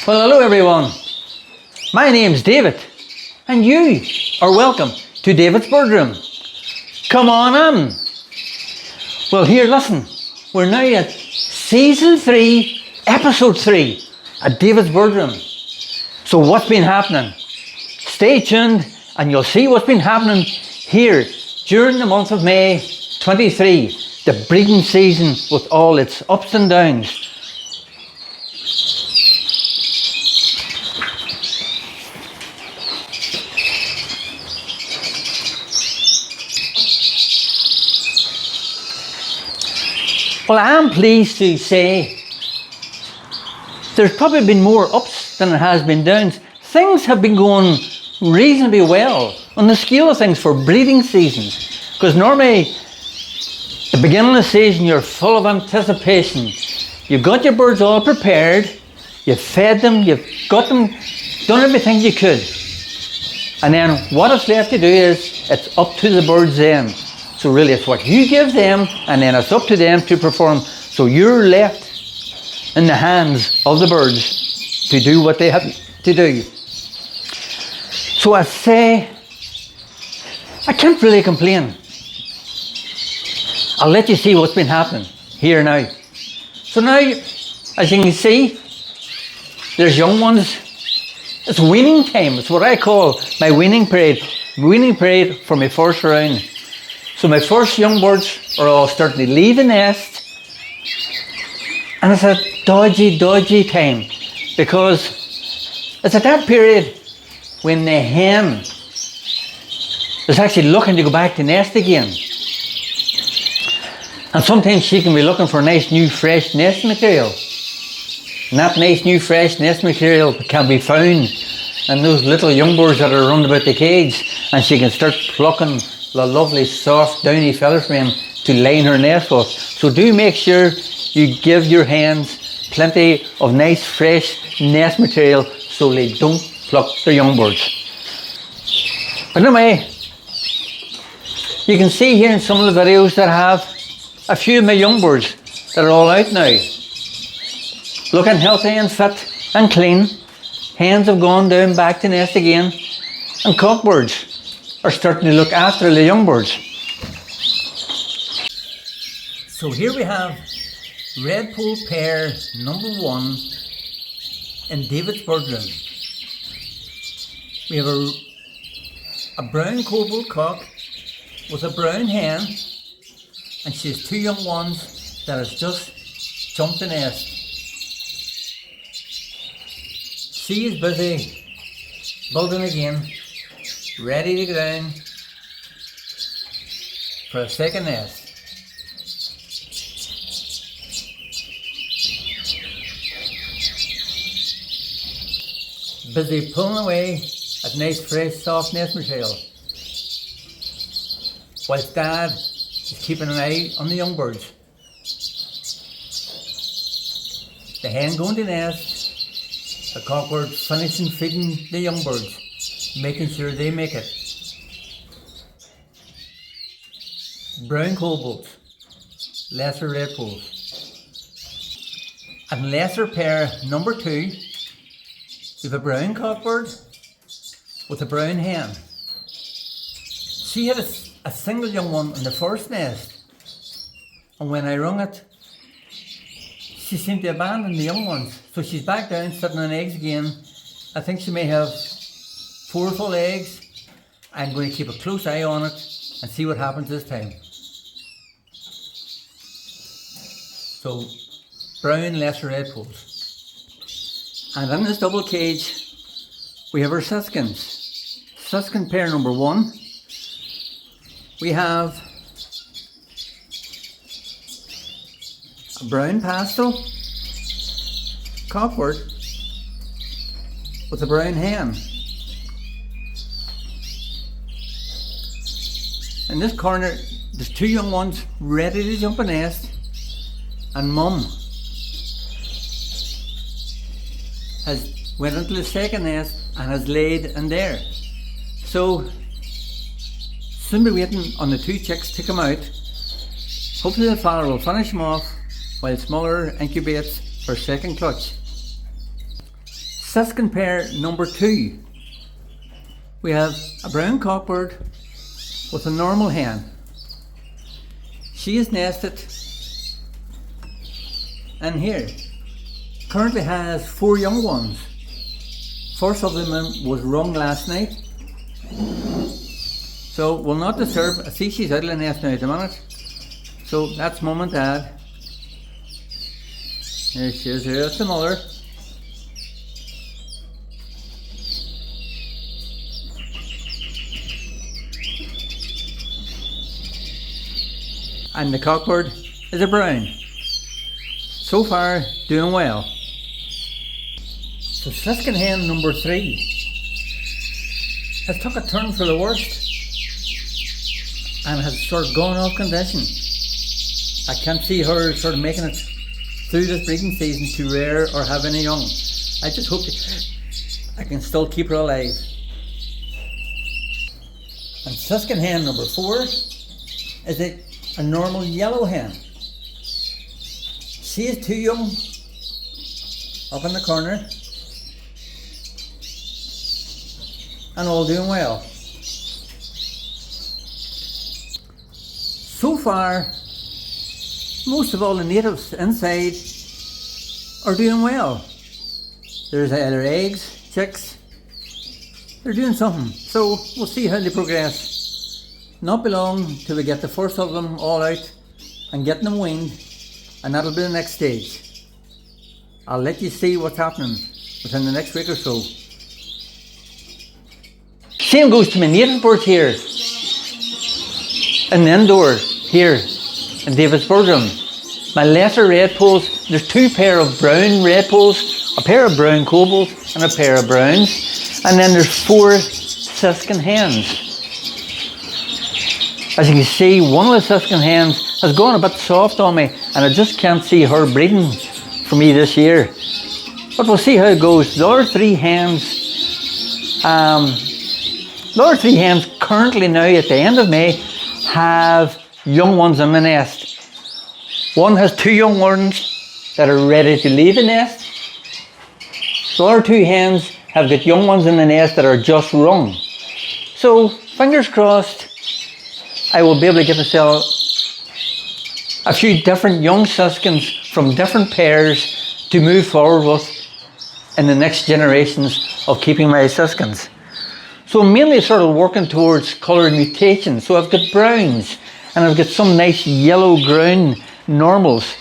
Well, hello everyone. My name's David, and you are welcome to Davidsbirdroom. Come on in. Well, here, listen. We're now at Season 3, Episode 3 at Davidsbirdroom. So what's been happening? Stay tuned and you'll see what's been happening here during the month of May 23, the breeding season with all its ups and downs. Well, I am pleased to say there's probably been more ups than there has been downs. Things have been going reasonably well on the scale of things for breeding seasons. Because normally, the beginning of the season, you're full of anticipation. You've got your birds all prepared, you've fed them, you've got them, done everything you could. And then what it's left to do is, it's up to the birds then. So really it's what you give them, and then it's up to them to perform. So you're left in the hands of the birds to do what they have to do. So I say, I can't really complain. I'll let you see what's been happening here now. So now, as you can see, there's young ones. It's weaning time. It's what I call my weaning parade. Weaning parade for my first round. So my first young birds are all starting to leave the nest, and it's a dodgy time, because it's at that period when the hen is actually looking to go back to nest again. And sometimes she can be looking for nice new fresh nest material. And that nice new fresh nest material can be found in those little young birds that are around about the cage, and she can start plucking the lovely soft downy feathers from them to line her nest with. So do make sure you give your hens plenty of nice fresh nest material so they don't pluck their young birds. But anyway, you can see here in some of the videos that I have a few of my young birds that are all out now, looking healthy and fit and clean. Hens have gone down back to nest again, and cockbirds are starting to look after the young birds. So here we have redpoll pair number 1 in Davidsbirdroom. We have a brown cobalt cock with a brown hen, and she has 2 young ones that has just jumped the nest. She is busy building again, ready to go down for a second nest. Busy pulling away at nice fresh soft nest material, whilst Dad is keeping an eye on the young birds. The hen going to nest, the cockbird finishing feeding the young birds, making sure they make it. Brown cobalts, lesser redpolls. And lesser pair number 2, we have a brown cockbird with a brown hen. She had a single young one in the first nest, and when I rung it, she seemed to abandon the young ones. So she's back down sitting on eggs again. I think she may have 4 full eggs. I'm going to keep a close eye on it and see what happens this time. So, brown lesser redpolls. And in this double cage, we have our siskins. Siskin pair number 1. We have a brown pastel cockbird with a brown hen. In this corner, there's 2 young ones ready to jump a nest, and Mum has went into the second nest and has laid in there. So soon be waiting on the 2 chicks to come out. Hopefully the father will finish them off while smaller incubates for second clutch. Siskin pair number 2. We have a brown cockbird with a normal hen. She is nested and here currently has 4 young ones. First of them was rung last night, so will not disturb. I see she's out of the nest now at the minute, so that's mum and dad. There she is, there's the mother. And the cockbird is a brown. So far, doing well. So Siskin hen number 3 has took a turn for the worst and has sort of gone off condition. I can't see her sort of making it through this breeding season to rear or have any young. I just hope I can still keep her alive. And Siskin hen number 4 is a normal yellow hen. She is 2 young up in the corner and all doing well. So far, most of all the natives inside are doing well. There's either eggs, chicks, they're doing something. So we'll see how they progress. Not be long till we get the first of them all out and getting them weaned, and that'll be the next stage. I'll let you see what's happening within the next week or so. Same goes to my native birds here in the indoor here in Davidsbirdroom. My lesser redpolls, there's 2 pair of brown redpolls, a pair of brown kobolds and a pair of browns, and then there's 4 Siskin hens. As you can see, one of the Siskin hens has gone a bit soft on me and I just can't see her breeding for me this year. But we'll see how it goes. The other 3 hens currently now at the end of May have young ones in the nest. One has 2 young ones that are ready to leave the nest. The other 2 hens have got young ones in the nest that are just rung. So fingers crossed I will be able to get myself a few different young Siskins from different pairs to move forward with in the next generations of keeping my Siskins. So I'm mainly sort of working towards colour mutation. So I've got browns and I've got some nice yellow ground normals.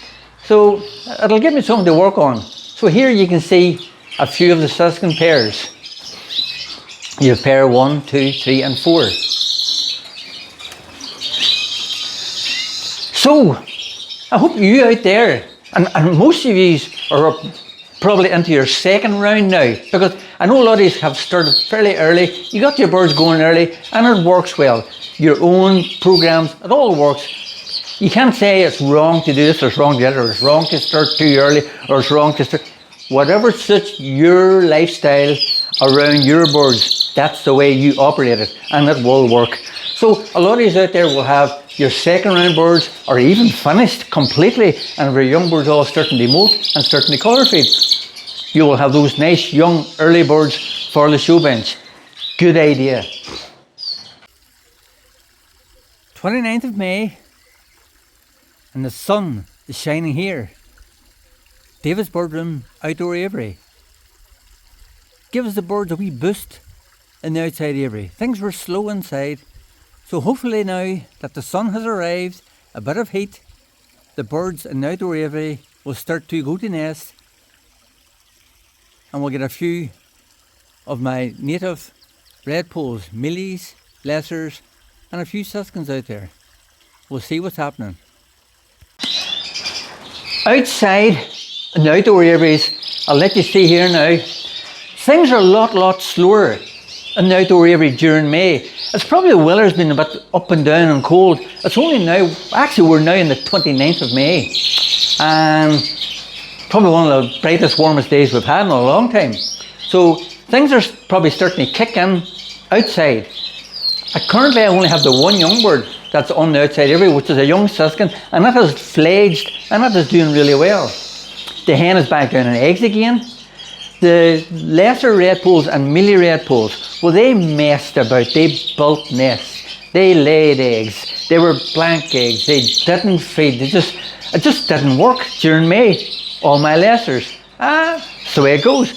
So it'll give me something to work on. So here you can see a few of the Siskin pairs. You have pair 1, 2, 3 and 4. So I hope you out there, and most of you are probably into your second round now, because I know a lot of you have started fairly early. You got your birds going early and it works well. Your own programs, it all works. You can't say it's wrong to do this or it's wrong to do that, or it's wrong to start too early, or it's wrong to start. Whatever suits your lifestyle around your birds, that's the way you operate it, and it will work. So a lot of you out there will have your second round birds are even finished completely, and your young birds all starting to molt and starting to colour feed. You will have those nice young early birds for the show bench. Good idea. 29th of May and the sun is shining here. Davidsbirdroom outdoor aviary. Gives the birds a wee boost in the outside aviary. Things were slow inside. So hopefully now that the sun has arrived, a bit of heat, the birds in the outdoor aviary will start to go to nest, and we'll get a few of my native redpolls, millies, lessers and a few Siskins out there. We'll see what's happening. Outside in the outdoor aviaries, I'll let you see here now, things are a lot slower in the outdoor aviary during May. It's probably the weather's been a bit up and down and cold. It's only now, actually we're now in the 29th of May, and probably one of the brightest, warmest days we've had in a long time. So things are probably starting to kick in outside. Currently I only have the 1 young bird that's on the outside aviary, which is a young Siskin, and that has fledged and that is doing really well. The hen is back down in eggs again. the lesser redpolls and mealy redpolls, well, they messed about, they built nests, they laid eggs, they were blank eggs, they didn't feed, it just didn't work during May. All my lessers, that's the way it goes.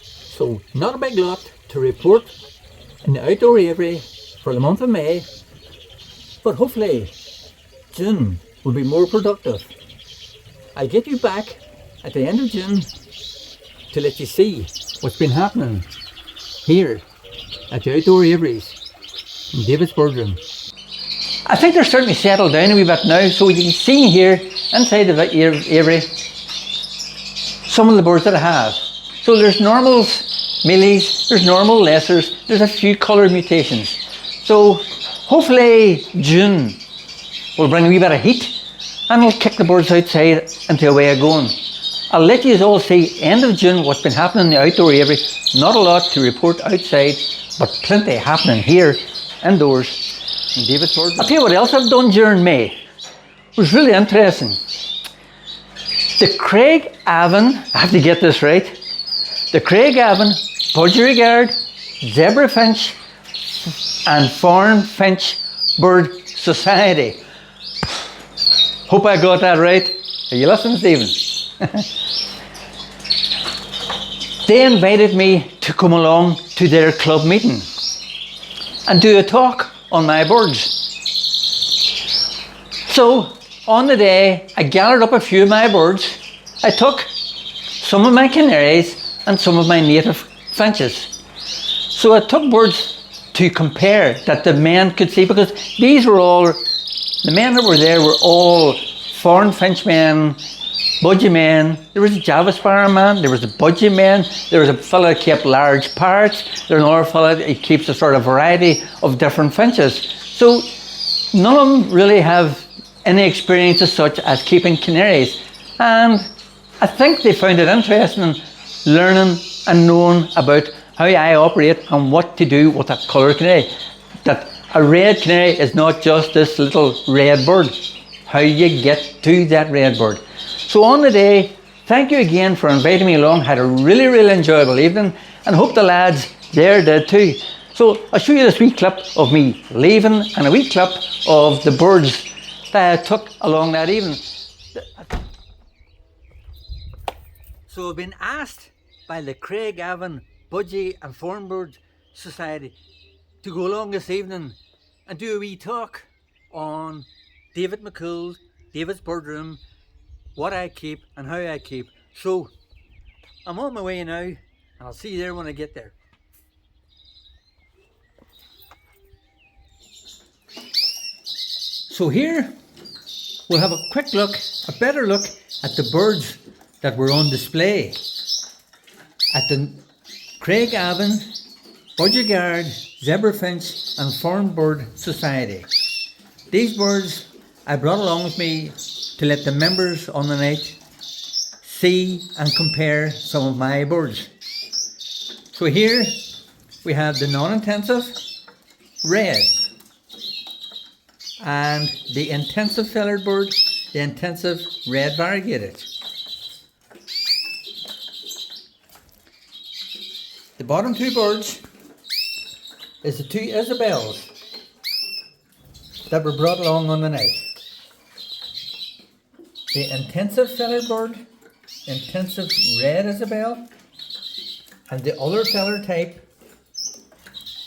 So, not a big lot to report in the outdoor aviary for the month of May, but hopefully June will be more productive. I'll get you back at the end of June to let you see what's been happening here at the outdoor aviaries in Davidsbirdroom. I think they're starting to settle down a wee bit now, so you can see here inside the aviary some of the birds that I have. So there's normals, mealies, there's normal lessers, there's a few colour mutations. So hopefully June will bring a wee bit of heat and it'll kick the birds outside into a way of going. I'll let you all see end of June what's been happening in the outdoor aviary. Not a lot to report outside, but plenty happening here indoors in Davidsbirdroom. I'll tell you what else I've done during May. It was really interesting. The Craigavon, I have to get this right, the Craigavon budgerigard, zebra finch and fawn finch bird society. Hope I got that right. Are you listening, Stephen? They invited me to come along to their club meeting and do a talk on my birds. So on the day I gathered up a few of my birds. I took some of my canaries and some of my native finches. So I took birds to compare that the men could see, because these were all, the men that were there were all foreign finch men, budgie men. There was a Java sparrow man, there was a budgie man, there was a fella that kept large parrots, there's another fella that keeps a sort of variety of different finches. So none of them really have any experience as such as keeping canaries, and I think they found it interesting learning and knowing about how I operate and what to do with a colour canary. That a red canary is not just this little red bird, how you get to that red bird. So on the day, thank you again for inviting me along. Had a really, really enjoyable evening, and hope the lads there did too. So I'll show you this wee clip of me leaving and a wee clip of the birds that I took along that evening. So I've been asked by the Craigavon Budgie and Fawn Bird Society to go along this evening and do a wee talk on David McCool's Davidsbirdroom, what I keep and how I keep. So I'm on my way now, and I'll see you there when I get there. So here we'll have a quick look, a better look at the birds that were on display at the Craigavon Budgerigard, Zebra Finch and Fawn Bird Society. These birds I brought along with me to let the members on the night see and compare some of my birds. So here we have the non-intensive red and the intensive feathered bird, the intensive red variegated. The bottom two birds is the two Isabels that were brought along on the night. The intensive feathered bird, intensive red Isabel, and the other feather type,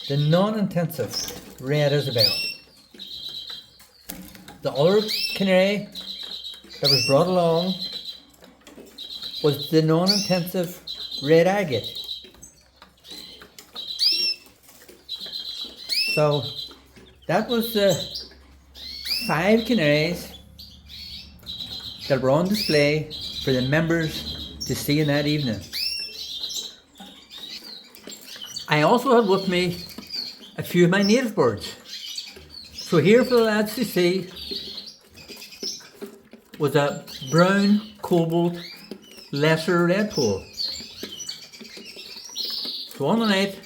the non-intensive red Isabel. The other canary that was brought along was the non-intensive red agate. So that was the 5 canaries that were on display for the members to see in that evening. I also had with me a few of my native birds. So here for the lads to see was a brown cobalt lesser redpoll. So on the night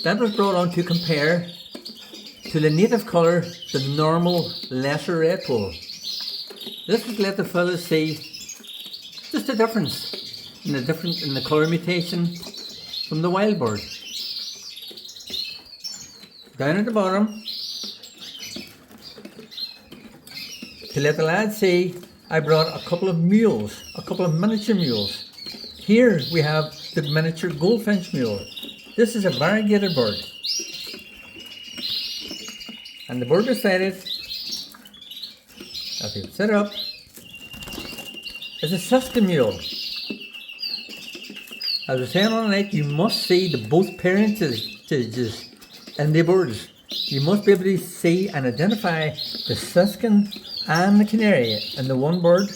that was brought on to compare to the native colour, the normal lesser redpoll. This has let the fellas see just the difference in the colour mutation from the wild bird. Down at the bottom, to let the lads see, I brought a couple of mules, a couple of miniature mules. Here we have the miniature goldfinch mule. This is a variegated bird. And the bird beside it, as you set up, is a sister mule. As I was saying all night, you must see the both parentage in the birds. You must be able to see and identify the siskin and the canary in the one bird,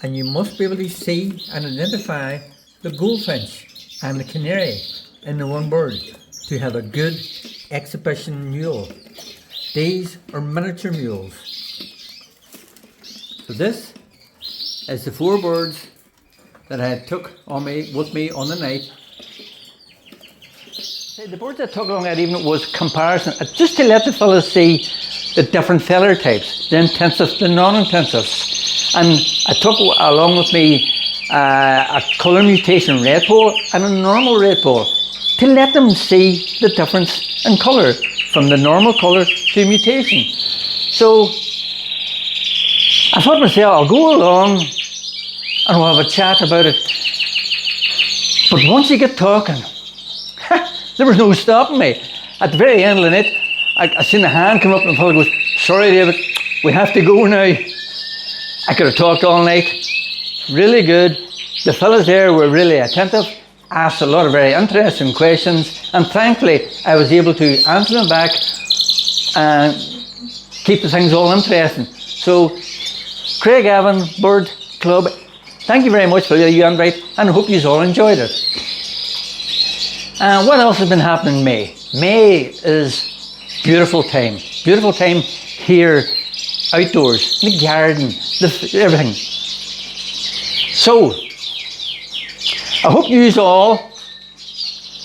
and you must be able to see and identify the goldfinch and the canary in the one bird to have a good exhibition mule. These are miniature mules. So this is the 4 birds that I took with me on the night. The birds I took along that evening was comparison, just to let the fellas see the different feather types, the intensives, the non-intensives. And I took along with me a colour mutation redpoll and a normal redpoll to let them see the difference in colour from the normal colour to mutation. So I thought to myself, I'll go along and we'll have a chat about it. But once you get talking, there was no stopping me. At the very end of the night, I seen a hand come up and the fellow goes, "Sorry David, we have to go now." I could have talked all night. Really good. The fellas there were really attentive, asked a lot of very interesting questions, and thankfully I was able to answer them back and keep the things all interesting. So Craigavon Bird Club, thank you very much for your invite, and I hope you all enjoyed it. What else has been happening in May? May is beautiful time here outdoors, the garden, everything. So I hope you all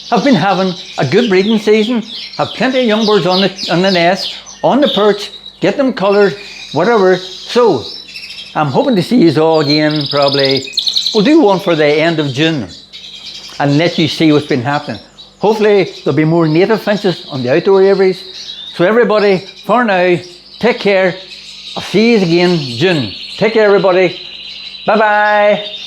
have been having a good breeding season, have plenty of young birds on the nest, on the perch, get them coloured, whatever. So I'm hoping to see you all again probably. We'll do one for the end of June and let you see what's been happening. Hopefully there'll be more native finches on the outdoor aviaries. So everybody, for now, take care. I'll see you again June. Take care everybody. Bye bye.